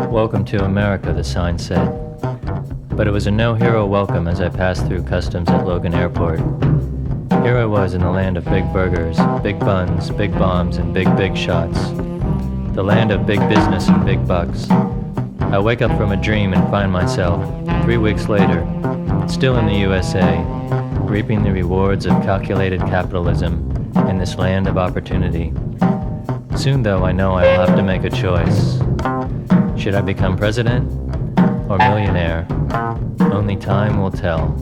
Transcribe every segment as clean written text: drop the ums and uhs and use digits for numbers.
Welcome to America, the sign said. But it was a no-hero welcome as I passed through customs at Logan Airport. Here I was in the land of big burgers, big buns, big bombs, and big shots. The land of big business and big bucks. I wake up from a dream and find myself, 3 weeks later, still in the USA, reaping the rewards of calculated capitalism in this land of opportunity. Soon, though, I know I'll have to make a choice. Should I become president or millionaire? Only time will tell.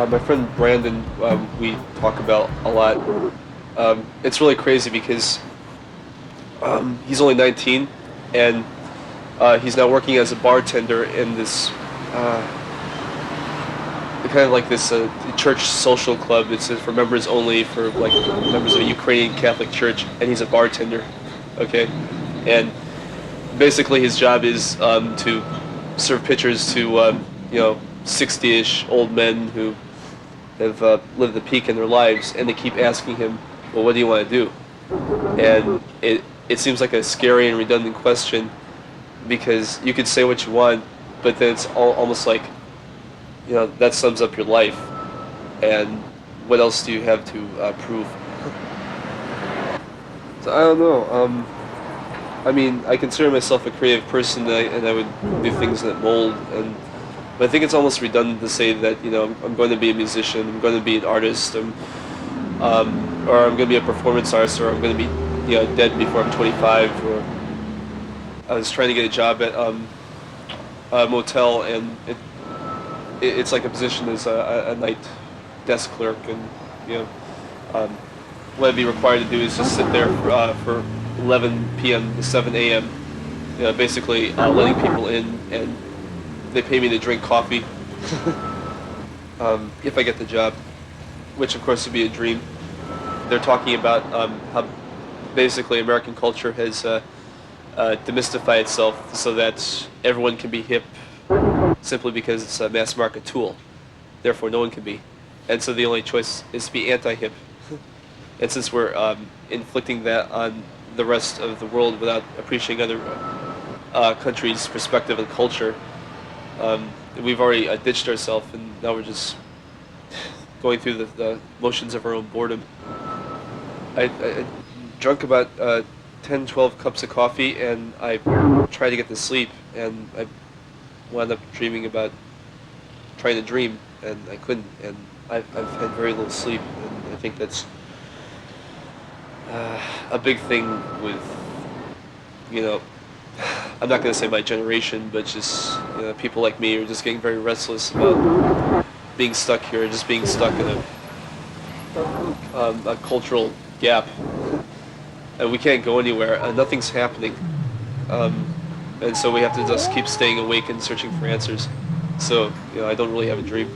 My friend Brandon, we talk about a lot. It's really crazy because he's only 19 and he's now working as a bartender in this kind of like this church social club. It's for members only, for like members of a Ukrainian Catholic church, and he's a bartender. Okay, and basically his job is to serve pitchers to 60-ish old men who have lived the peak in their lives, and they keep asking him, well, what do you want to do? And it seems like a scary and redundant question, because you could say what you want, but then it's almost like, that sums up your life, and what else do you have to prove? So I don't know. I mean, I consider myself a creative person, and I would do things that mold, but I think it's almost redundant to say that, I'm going to be a musician, I'm going to be an artist, or I'm going to be a performance artist, or I'm going to be, dead before I'm 25. Or I was trying to get a job at a motel, and it's like a position as a night desk clerk, and what I'd be required to do is just sit there for 11 p.m. to 7 a.m. Basically letting people in, and they pay me to drink coffee if I get the job, which of course would be a dream. They're talking about how basically American culture has demystified itself so that everyone can be hip simply because it's a mass market tool. Therefore, no one can be. And so the only choice is to be anti-hip. And since we're inflicting that on the rest of the world without appreciating other countries' perspective and culture, we've already ditched ourselves, and now we're just going through the motions of our own boredom. I drank about 10, 12 cups of coffee, and I tried to get to sleep, and I wound up dreaming about trying to dream, and I couldn't, and I've had very little sleep, and I think that's a big thing with, I'm not going to say my generation, but just people like me are just getting very restless about being stuck here, just being stuck in a cultural gap, and we can't go anywhere. Nothing's happening, and so we have to just keep staying awake and searching for answers. So I don't really have a dream.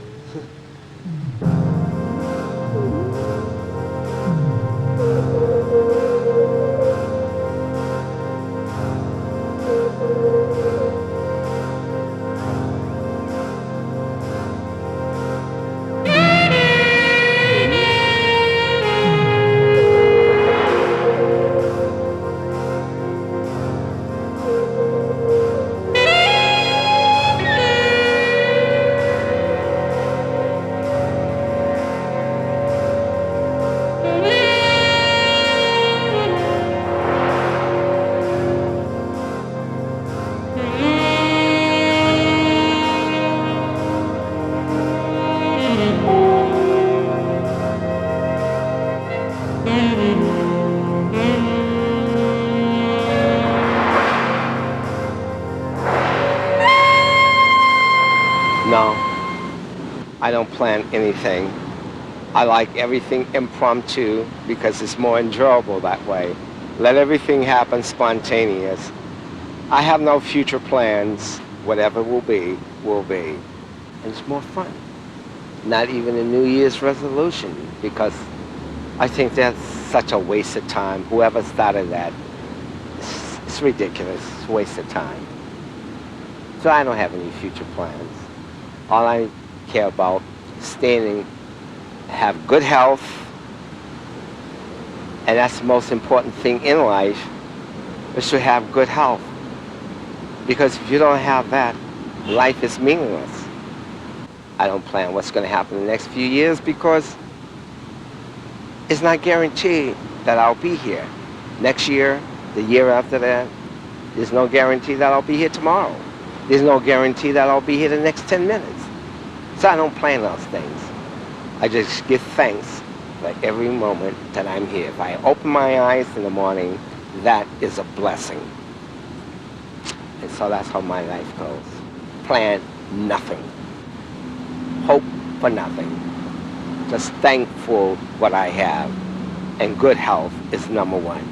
No, I don't plan anything. I like everything impromptu because it's more enjoyable that way. Let everything happen spontaneous. I have no future plans. Whatever will be, will be. And it's more fun. not even a New Year's resolution, because I think that's such a waste of time. Whoever started that, it's ridiculous. It's a waste of time. So I don't have any future plans. All I care about is staying, have good health, and that's the most important thing in life, is to have good health. Because if you don't have that, life is meaningless. I don't plan what's going to happen in the next few years because it's not guaranteed that I'll be here. Next year, the year after that, there's no guarantee that I'll be here tomorrow. There's no guarantee that I'll be here the next 10 minutes. So I don't plan those things. I just give thanks for every moment that I'm here. If I open my eyes in the morning, that is a blessing. And so that's how my life goes. Plan nothing. Hope for nothing. Just thankful what I have. And good health is number one.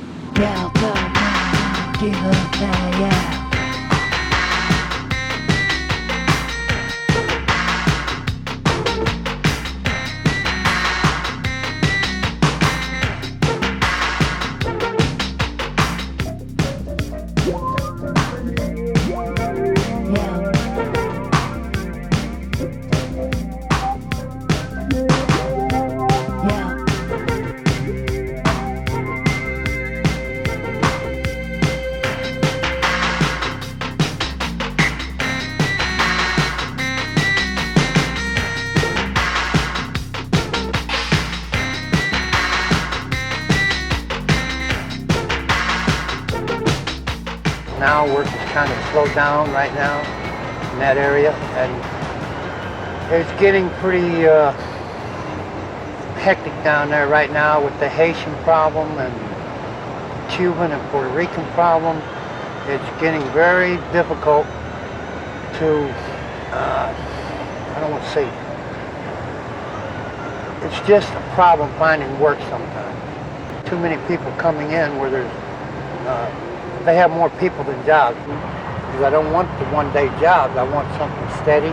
Now work is kind of slowed down right now in that area, and it's getting pretty hectic down there right now with the Haitian problem and Cuban and Puerto Rican problem. It's getting very difficult to, I don't want to say, it's just a problem finding work sometimes. Too many people coming in where there's they have more people than jobs. Because I don't want the one-day jobs. I want something steady,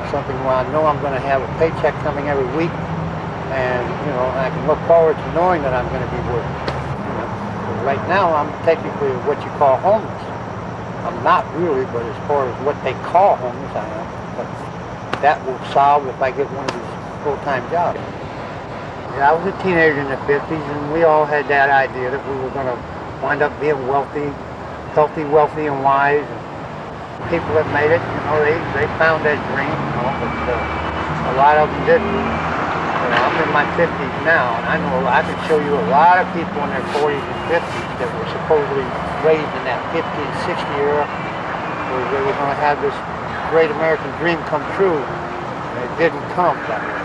something where I know I'm going to have a paycheck coming every week, and I can look forward to knowing that I'm going to be working. Right now, I'm technically what you call homeless. I'm not really, but as far as what they call homeless, I am. But that will solve if I get one of these full-time jobs. Yeah, I was a teenager in the 50s, and we all had that idea that we were going to wind up being wealthy, healthy, wealthy, and wise. And people that made it, they found that dream, but a lot of them didn't. I'm in my 50s now, and I know I can show you a lot of people in their 40s and 50s that were supposedly raised in that 50 and 60 era, where they were going to have this great American dream come true, and it didn't come that way.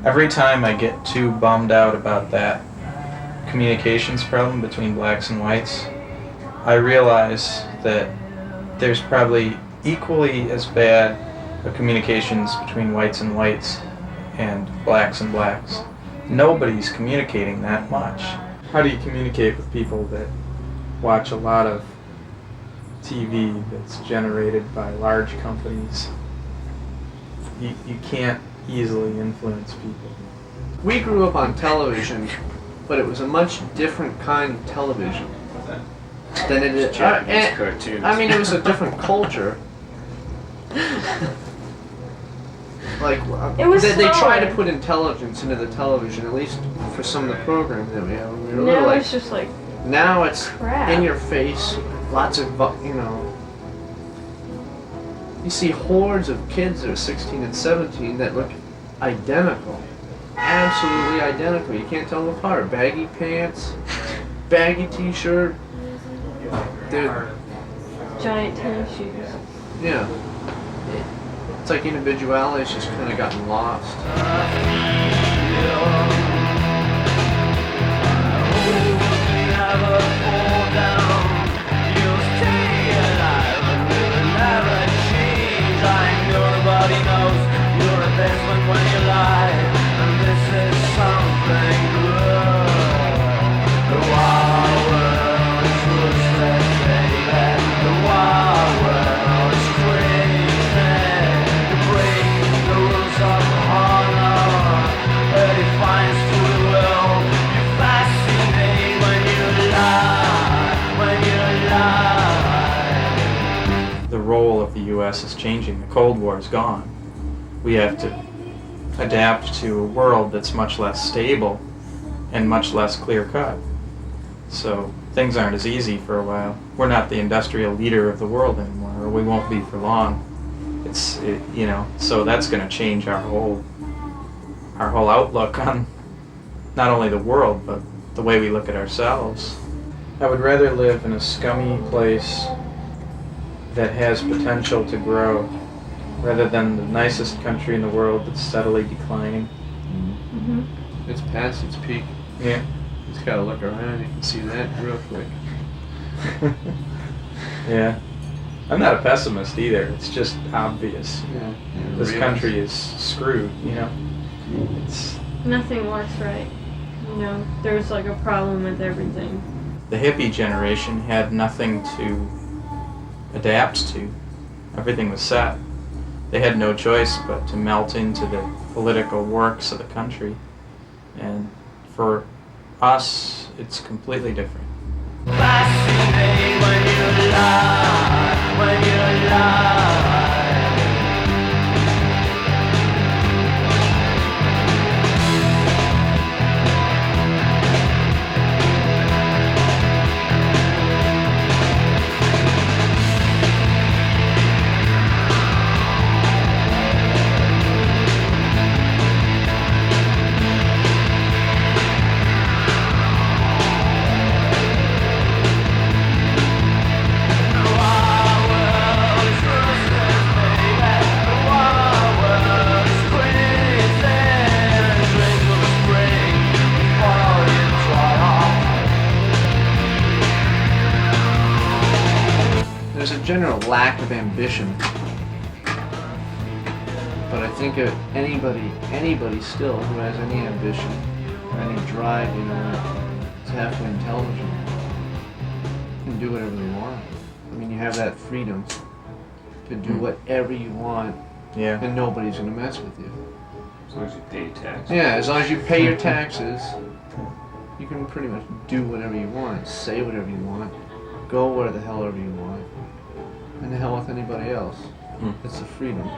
Every time I get too bummed out about that communications problem between blacks and whites, I realize that there's probably equally as bad of communications between whites and blacks. Nobody's communicating that much. How do you communicate with people that watch a lot of TV that's generated by large companies? You can't easily influence people. We grew up on television, but it was a much different kind of television than it is. Japanese cartoons. I mean, it was a different culture. Like they try to put intelligence into the television, at least for some of the programs that we have. We were Now like, it's just like now it's crap. in your face, lots of You see hordes of kids that are 16 and 17 that look identical. Absolutely identical. You can't tell them apart. Baggy pants, baggy t-shirt. They're giant tennis shoes. Yeah. It's like individuality's just kind of gotten lost. Nobody knows you're the best one when you lie, and this is something good. The wild world is ruthless, baby. The wild world is crazy. You break the rules of honor, it defines to the world. You fascinate when you lie, when you lie. The role of the U.S. is changing. The Cold War is gone. We have to adapt to a world that's much less stable and much less clear-cut. So things aren't as easy for a while. We're not the industrial leader of the world anymore, or we won't be for long. So that's going to change our whole outlook on not only the world, but the way we look at ourselves. I would rather live in a scummy place that has potential to grow, rather than the nicest country in the world that's steadily declining. Mm-hmm. It's past its peak. Yeah. You just gotta look around, you can see that real quick. Yeah. I'm not a pessimist either, it's just obvious. Yeah. This country is screwed, you know? It's Nothing works right. You know, there's like a problem with everything. the hippie generation had nothing to adapt to. Everything was set. They had no choice but to melt into the political works of the country. And for us, it's completely different. Fascinate when you lie, when you lie. There's a general lack of ambition, but I think anybody still who has any ambition or any drive, you know, is halfway intelligent, can do whatever they want. I mean, you have that freedom to do whatever you want, Yeah. and nobody's gonna mess with you. As long as you pay taxes. Yeah, as long as you pay your taxes, you can pretty much do whatever you want, say whatever you want, go where the hell ever you want, and the hell with anybody else. It's the freedom.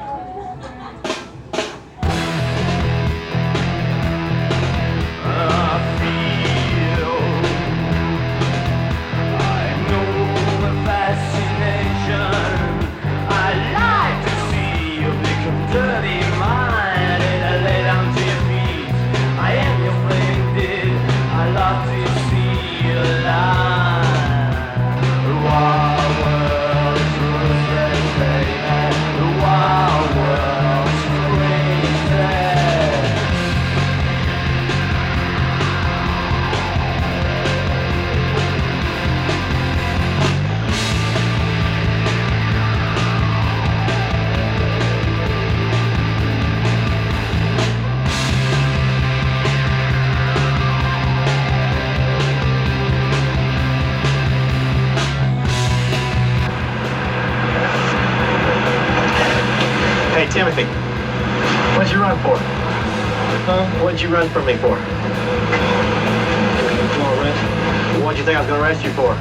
Hey, Timothy, what'd you run for? What'd you run from me for? What'd you think I was going to arrest you for?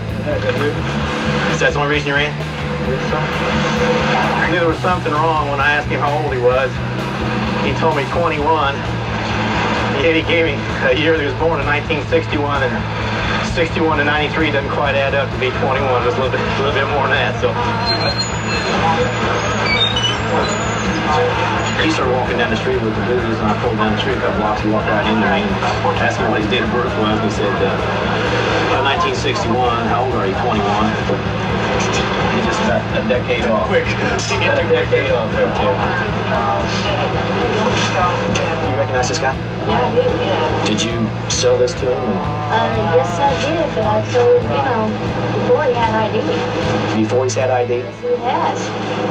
Is that the only reason you ran? I knew there was something wrong when I asked him how old he was. He told me 21. He gave me a year that he was born in 1961, and 61 to 93 doesn't quite add up to be 21. It's a little bit more than that. So. He started walking down the street with the booze, and I pulled down the street a couple blocks. He walked right in there and asked me what his date of birth was. He said, 1961. How old are you? 21. He just got a decade off. Quick. He got a decade off there, too. You recognize this guy? Yeah, I did, yeah. Did you sell this to him? Yes, I did, but I sold, before he had ID. Before he's had ID? Yes, he has.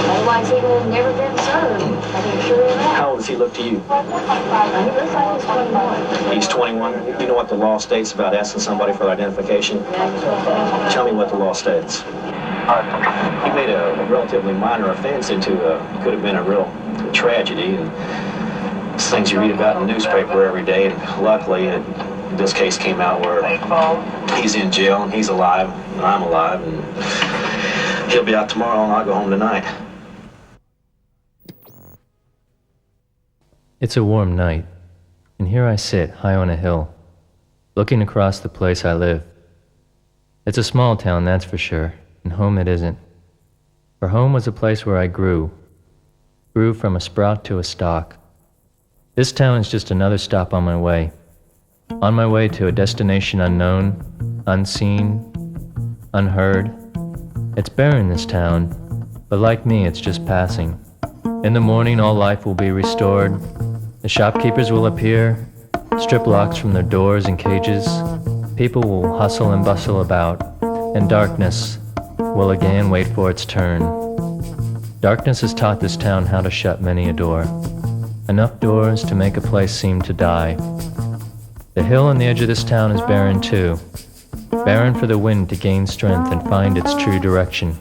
Otherwise, he would have never been served. I can assure you that. How old does he look to you? He looks like he's 21. He's 21. You know what the law states about asking somebody for their identification? Tell me what the law states. He made a relatively minor offense into it could have been a real tragedy. And it's things you read about in the newspaper every day. And luckily, this case came out where he's in jail and he's alive and I'm alive. And he'll be out tomorrow and I'll go home tonight. It's a warm night, and here I sit high on a hill, looking across the place I live. It's a small town, that's for sure, and home it isn't. For home was a place where I grew from a sprout to a stalk. This town is just another stop on my way to a destination unknown, unseen, unheard. It's barren, this town, but like me, it's just passing. In the morning, all life will be restored. The shopkeepers will appear, strip locks from their doors and cages. People will hustle and bustle about, and darkness will again wait for its turn. Darkness has taught this town how to shut many a door, enough doors to make a place seem to die. The hill on the edge of this town is barren too, barren for the wind to gain strength and find its true direction,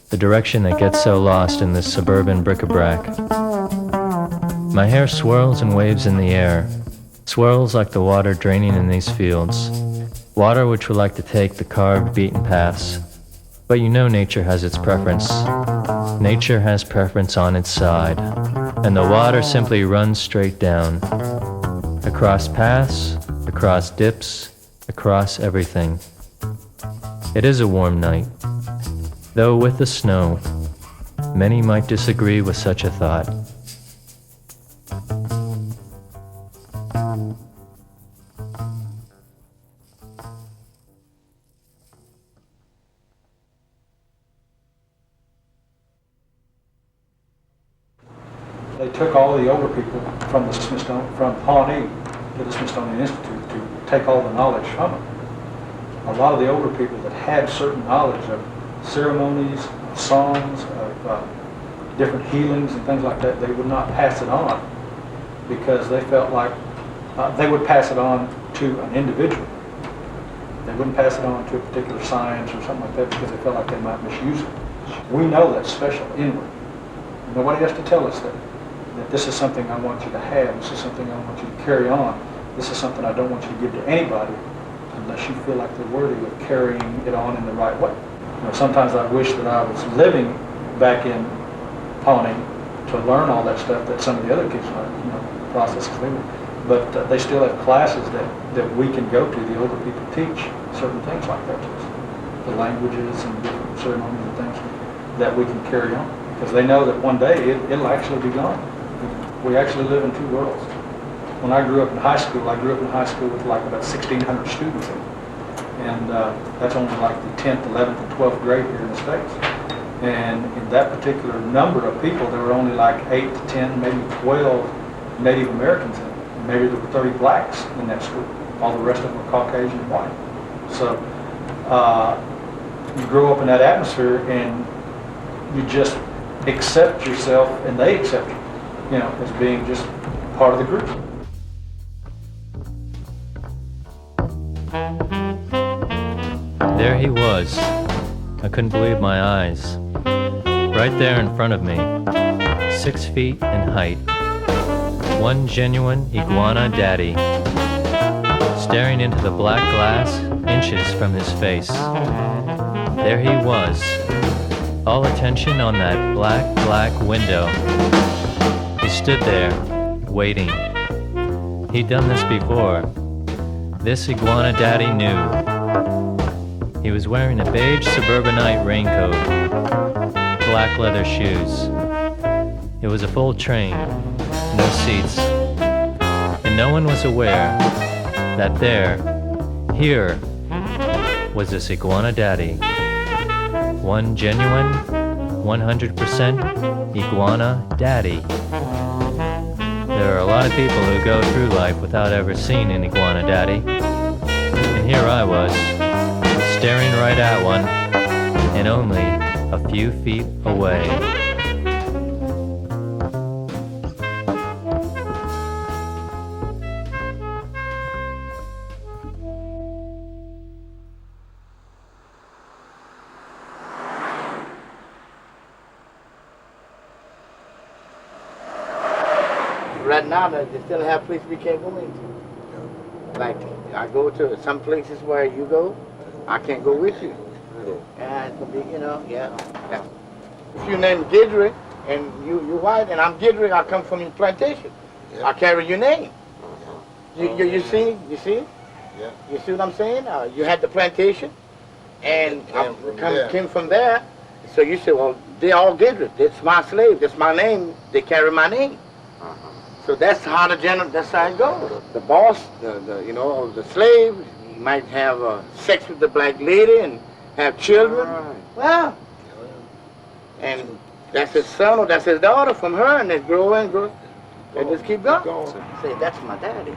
the direction that gets so lost in this suburban bric-a-brac. My hair swirls and waves in the air, swirls like the water draining in these fields, water which would like to take the carved beaten paths. But you know nature has its preference. Nature has preference on its side, and the water simply runs straight down, across paths, across dips, across everything. It is a warm night, though with the snow, many might disagree with such a thought. They took all the older people from the Smithsonian, from Pawnee to the Smithsonian Institute to take all the knowledge from them. A lot of the older people that had certain knowledge of ceremonies, of songs, of different healings and things like that, they would not pass it on because they felt like they would pass it on to an individual. They wouldn't pass it on to a particular science or something like that because they felt like they might misuse it. We know that's special inward. Nobody has to tell us that this is something I want you to have, this is something I want you to carry on, this is something I don't want you to give to anybody unless you feel like they're worthy of carrying it on in the right way. Sometimes I wish that I was living back in Pawnee to learn all that stuff that some of the other kids learn, processes they were. But they still have classes that we can go to, the older people teach certain things like that to us. The languages and different ceremonies and things that we can carry on. Because they know that one day it'll actually be gone. We actually live in two worlds. When I grew up in high school, with like about 1,600 students in it. And that's only like the 10th, 11th, and 12th grade here in the States. And in that particular number of people, there were only like 8 to 10, maybe 12 Native Americans in it. And maybe there were 30 blacks in that school. All the rest of them were Caucasian and white. So you grow up in that atmosphere and you just accept yourself and they accept you, as being just part of the group. There he was. I couldn't believe my eyes. Right there in front of me, 6 feet in height. One genuine iguana daddy, staring into the black glass inches from his face. There he was, all attention on that black window. He stood there, waiting. He'd done this before. This iguana daddy knew. He was wearing a beige suburbanite raincoat, black leather shoes. It was a full train, no seats, and no one was aware that here was this Iguana daddy. One genuine, 100% Iguana daddy. There are a lot of people who go through life without ever seeing an Iguana daddy. And here I was, staring right at one, and only a few feet away. Right now, they still have places we can't go into. Like, I go to some places where you go, I can't go with you. And it's gonna be, you know, yeah. If you name Gidry, and you white, and I'm Gidry, I come from your plantation. I carry your name. You see? Yeah. You see what I'm saying? You had the plantation, and I came from there. So you say, well, they all Gidry. That's my slave. That's my name. They carry my name. So that's how that's how it goes. The boss, the slave, he might have sex with the black lady and have children. Well, and that's his son or that's his daughter from her, and they grow and grow. They just keep going. Say, that's my daddy.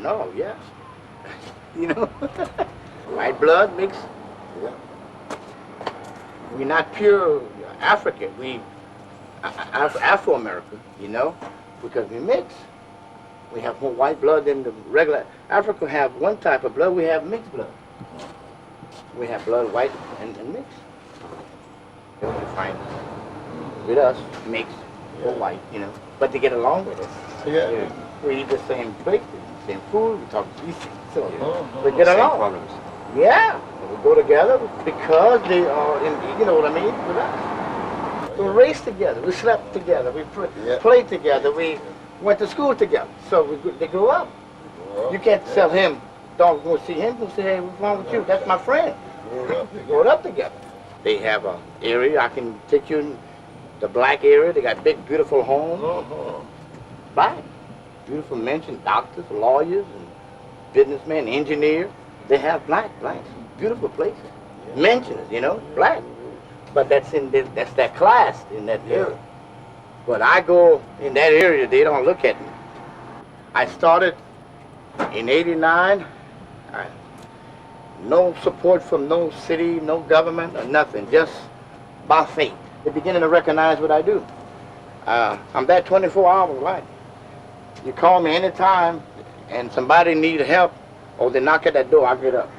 No, yes. You know, white blood mixed. Yeah. We're not pure African. We Afro-American, you know. Because we mix. We have more white blood than the regular. Africa have one type of blood, we have mixed blood. We have blood white and mixed. You find with us, mixed or white, you know. But they get along with us. Yeah. We eat the same plate, same food, we talk these things. So we get along. Yeah. We go together because they are in, you know what I mean, with us. We raced together, we slept together, we played together, we went to school together. So they grew up. You can't tell him, don't go see him, go say, hey, what's wrong with you? That's my friend. We grew up together. They have an area, I can take you in the black area, they got big, beautiful homes. Black, beautiful mansions, doctors, lawyers, and businessmen, engineers. They have blacks, beautiful places. Mansions, you know, black. But that's that class in that area. But I go in that area, they don't look at me. I started in '89. No support from no city, no government, or nothing, just by faith. They're beginning to recognize what I do. I'm there 24 hours, right? You call me anytime and somebody need help, or they knock at that door, I get up.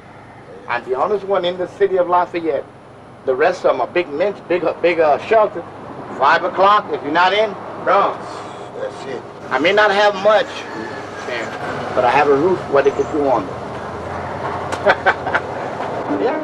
I'm the only one in the city of Lafayette. The rest of them are big mints, big shelter. 5 o'clock, if you're not in, bro. That's it. I may not have much, but I have a roof where they could go on. Yeah.